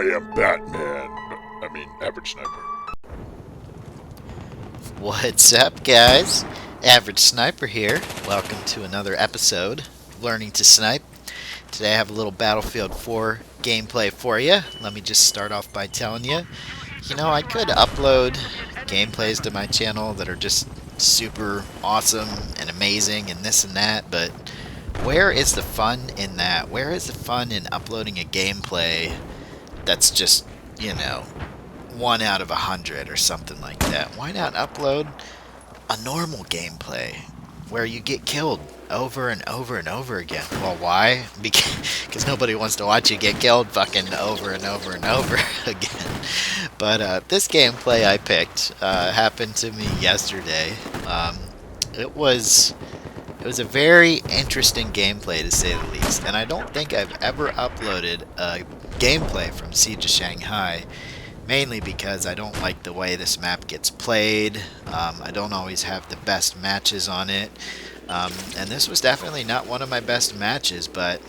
I am Batman. I mean, Average Sniper. What's up, guys? Average Sniper here. Welcome to another episode of Learning to Snipe. Today I have a little Battlefield 4 gameplay for you. Let me just start off by telling you, I could upload gameplays to my channel that are just super awesome and amazing and this and that, but where is the fun in that? Where is the fun in uploading a gameplay that's just, 1 out of 100 or something like that? Why not upload a normal gameplay where you get killed over and over and over again? Well, why? Because nobody wants to watch you get killed fucking over and over and over again. But this gameplay I picked happened to me yesterday. It was a very interesting gameplay, to say the least, and I don't think I've ever uploaded a gameplay from Siege of Shanghai, mainly because I don't like the way this map gets played. I don't always have the best matches on it, and this was definitely not one of my best matches, but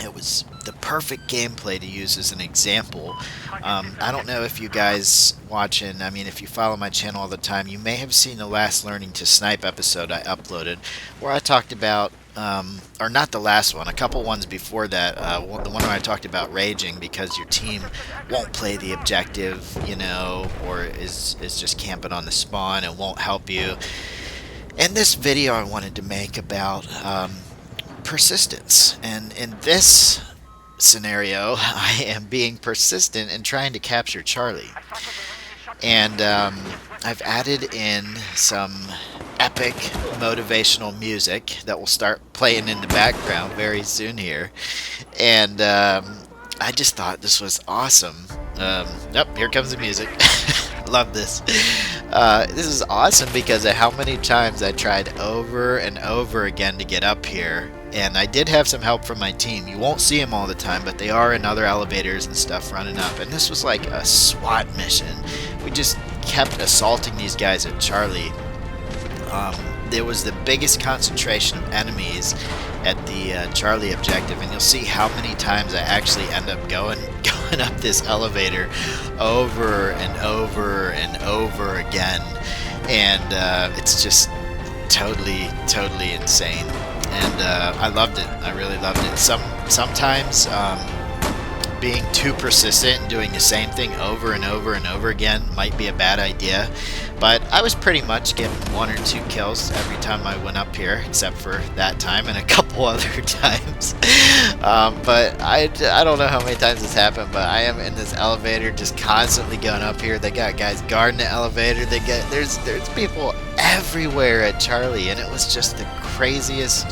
it was the perfect gameplay to use as an example. I don't know if you guys watching, if you follow my channel all the time, you may have seen the last Learning to Snipe episode I uploaded, where I talked about, or not the last one, a couple ones before that, the one where I talked about raging because your team won't play the objective, or is just camping on the spawn and won't help you. And this video I wanted to make about persistence, and in this scenario I am being persistent and trying to capture Charlie, and I've added in some epic motivational music that will start playing in the background very soon here, and I just thought this was awesome. Here comes the music. Love this. This is awesome because of how many times I tried over and over again to get up here, and I did have some help from my team. You won't see them all the time, but they are in other elevators and stuff running up, and this was like a SWAT mission. We just kept assaulting these guys at Charlie. There was the biggest concentration of enemies at the Charlie objective, and you'll see how many times I actually end up going up this elevator over and over and over again, and it's just totally insane, and I loved it. I really loved it. Sometimes being too persistent and doing the same thing over and over and over again might be a bad idea, but I was pretty much getting 1 or 2 kills every time I went up here, except for that time and a couple other times. But I don't know how many times this happened, but I am in this elevator just constantly going up here. They got guys guarding the elevator. There's people everywhere at Charlie, and it was just the craziest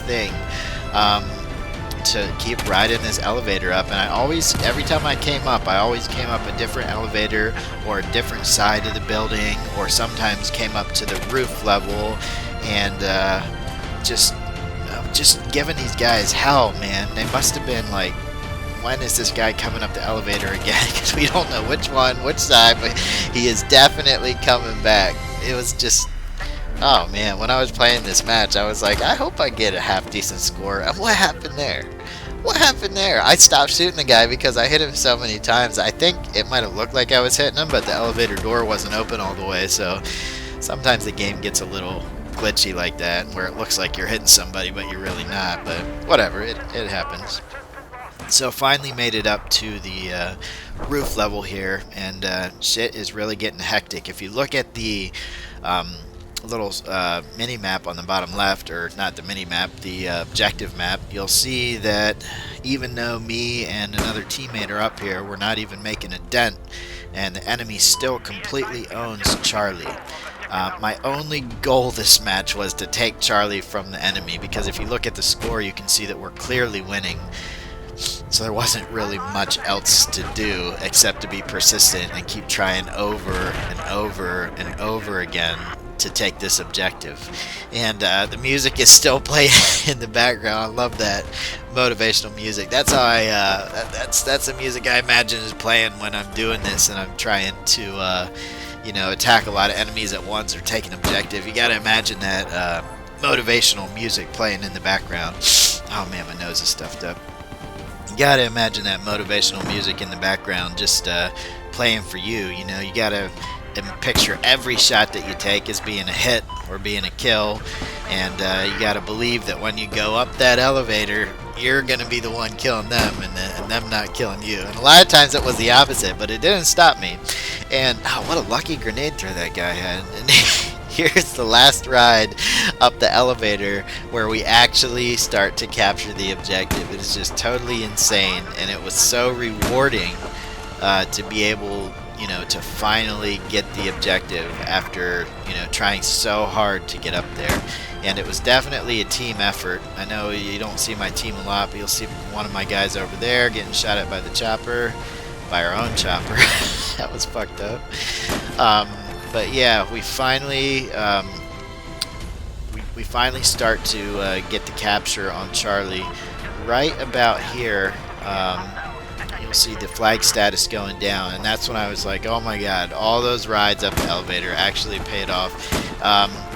thing. To keep riding this elevator up, and every time I came up a different elevator or a different side of the building, or sometimes came up to the roof level, and just giving these guys hell, man. They must have been like, when is this guy coming up the elevator again? Because we don't know which side, but he is definitely coming back. It was just, oh man, when I was playing this match, I was like, I hope I get a half decent score. And what happened there? I stopped shooting the guy because I hit him so many times. I think it might have looked like I was hitting him, but the elevator door wasn't open all the way, so sometimes the game gets a little glitchy like that, where it looks like you're hitting somebody, but you're really not, but whatever, it happens. So finally made it up to the roof level here, and shit is really getting hectic. If you look at the little mini map on the bottom left, or not the mini map, the objective map, you'll see that even though me and another teammate are up here, we're not even making a dent, and the enemy still completely owns Charlie. My only goal this match was to take Charlie from the enemy, because if you look at the score, you can see that we're clearly winning. So there wasn't really much else to do except to be persistent and keep trying over and over and over again to take this objective. And the music is still playing in the background. I love that motivational music. That's how that's the music I imagine is playing when I'm doing this and I'm trying to attack a lot of enemies at once or take an objective. You gotta imagine that motivational music playing in the background. Oh man, my nose is stuffed up. You gotta imagine that motivational music in the background just playing for you. You know, you gotta picture every shot that you take as being a hit or being a kill, and you gotta believe that when you go up that elevator, you're gonna be the one killing them, and them not killing you. And a lot of times it was the opposite, but it didn't stop me. And oh, what a lucky grenade throw that guy had. And here's the last ride up the elevator where we actually start to capture the objective. It is just totally insane, and it was so rewarding to be able, you know, to finally get the objective after, you know, trying so hard to get up there. And it was definitely a team effort. I know you don't see my team a lot, but you'll see one of my guys over there getting shot at by the chopper, by our own chopper. That was fucked up. But yeah, we finally we finally start to get the capture on Charlie. Right about here, you'll see the flag status going down, and that's when I was like, oh my god, all those rides up the elevator actually paid off.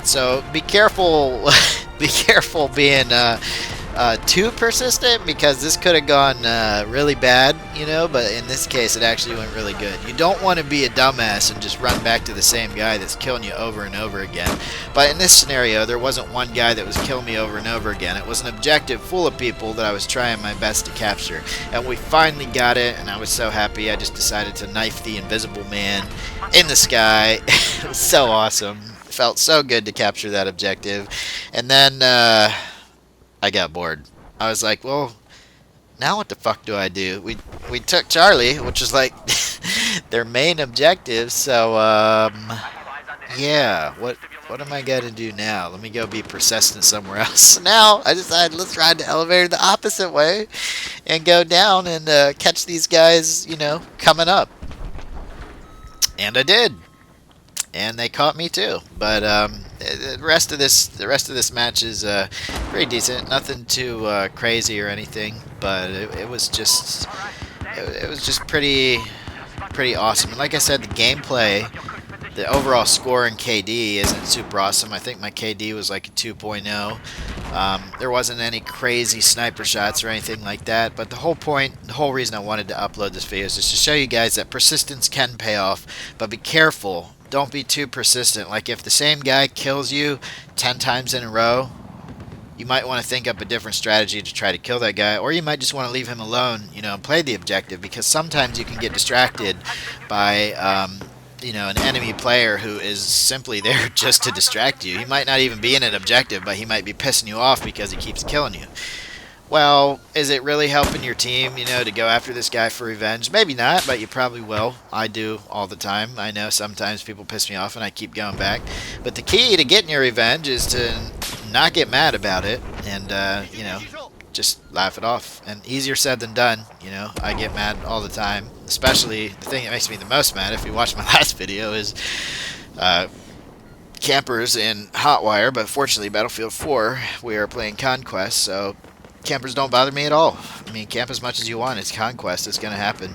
So be careful, be careful being too persistent, because this could have gone really bad, you know, but in this case it actually went really good. You don't want to be a dumbass and just run back to the same guy that's killing you over and over again. But in this scenario, there wasn't one guy that was killing me over and over again. It was an objective full of people that I was trying my best to capture, and we finally got it, and I was so happy. I just decided to knife the invisible man in the sky. It was so awesome. It felt so good to capture that objective. And then I got bored. I was like, well, now what the fuck do I do? We took Charlie, which is like their main objective, so yeah, what am I gonna do now? Let me go be persistent somewhere else. So now I decided, let's ride the elevator the opposite way and go down and catch these guys, you know, coming up. And I did. And they caught me too. But the rest of this match is pretty decent. Nothing too crazy or anything, but it was just pretty awesome. And like I said, the gameplay, the overall score in KD isn't super awesome. I think my KD was like a 2.0. There wasn't any crazy sniper shots or anything like that, but the whole reason I wanted to upload this video is just to show you guys that persistence can pay off, but be careful. Don't be too persistent. Like, if the same guy kills you 10 times in a row, you might want to think up a different strategy to try to kill that guy, or you might just want to leave him alone, you know, and play the objective, because sometimes you can get distracted by you know, an enemy player who is simply there just to distract you. He might not even be in an objective, but he might be pissing you off because he keeps killing you. Well, is it really helping your team, you know, to go after this guy for revenge? Maybe not, but you probably will. I do all the time. I know sometimes people piss me off and I keep going back. But the key to getting your revenge is to not get mad about it and, you know, just laugh it off. And easier said than done, you know. I get mad all the time. Especially, the thing that makes me the most mad, if you watched my last video, is campers in Hotwire. But fortunately, Battlefield 4, we are playing Conquest, so campers don't bother me at all. I mean, camp as much as you want. It's Conquest. It's going to happen.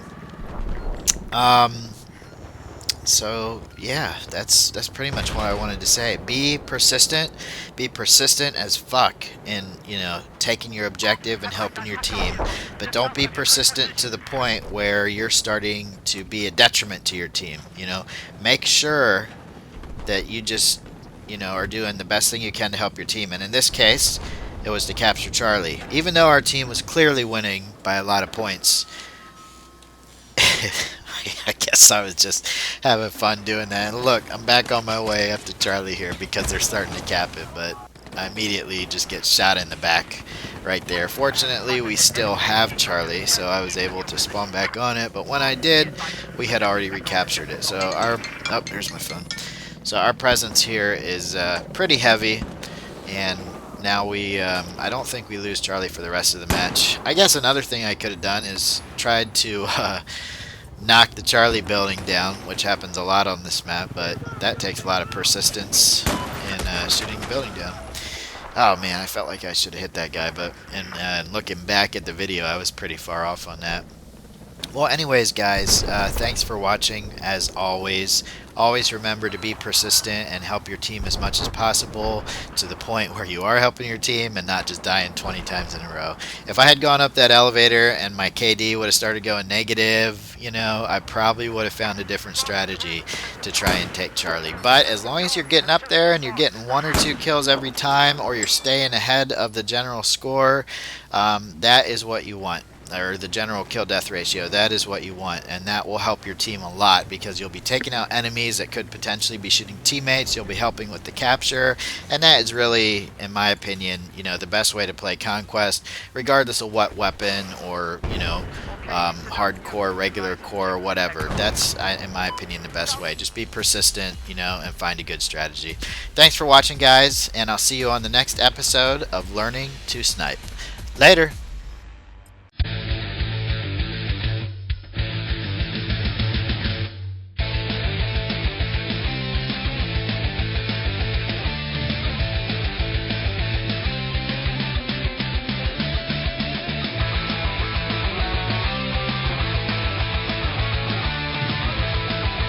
So, yeah, that's pretty much what I wanted to say. Be persistent. Be persistent as fuck in, you know, taking your objective and helping your team. But don't be persistent to the point where you're starting to be a detriment to your team, you know. Make sure that you just, you know, are doing the best thing you can to help your team. And in this case, it was to capture Charlie. Even though our team was clearly winning by a lot of points, I guess I was just having fun doing that. And look, I'm back on my way after Charlie here because they're starting to cap it, but I immediately just get shot in the back right there. Fortunately, we still have Charlie, so I was able to spawn back on it, but when I did, we had already recaptured it. So our... oh, there's my phone. So our presence here is pretty heavy, and now we, I don't think we lose Charlie for the rest of the match. I guess another thing I could have done is tried to knock the Charlie building down, which happens a lot on this map, but that takes a lot of persistence in shooting the building down. Oh man, I felt like I should have hit that guy, but looking back at the video, I was pretty far off on that. Well, anyways, guys, thanks for watching. As always, always remember to be persistent and help your team as much as possible to the point where you are helping your team and not just dying 20 times in a row. If I had gone up that elevator and my KD would have started going negative, you know, I probably would have found a different strategy to try and take Charlie. But as long as you're getting up there and you're getting 1 or 2 kills every time, or you're staying ahead of the general score, that is what you want, or the general kill death ratio. That is what you want, and that will help your team a lot because you'll be taking out enemies that could potentially be shooting teammates. You'll be helping with the capture, and that is really, in my opinion, you know, the best way to play Conquest, regardless of what weapon or, you know, hardcore, regular core, whatever. That's, in my opinion, the best way. Just be persistent, you know, and find a good strategy. Thanks for watching, guys, and I'll see you on the next episode of Learning to Snipe. Later.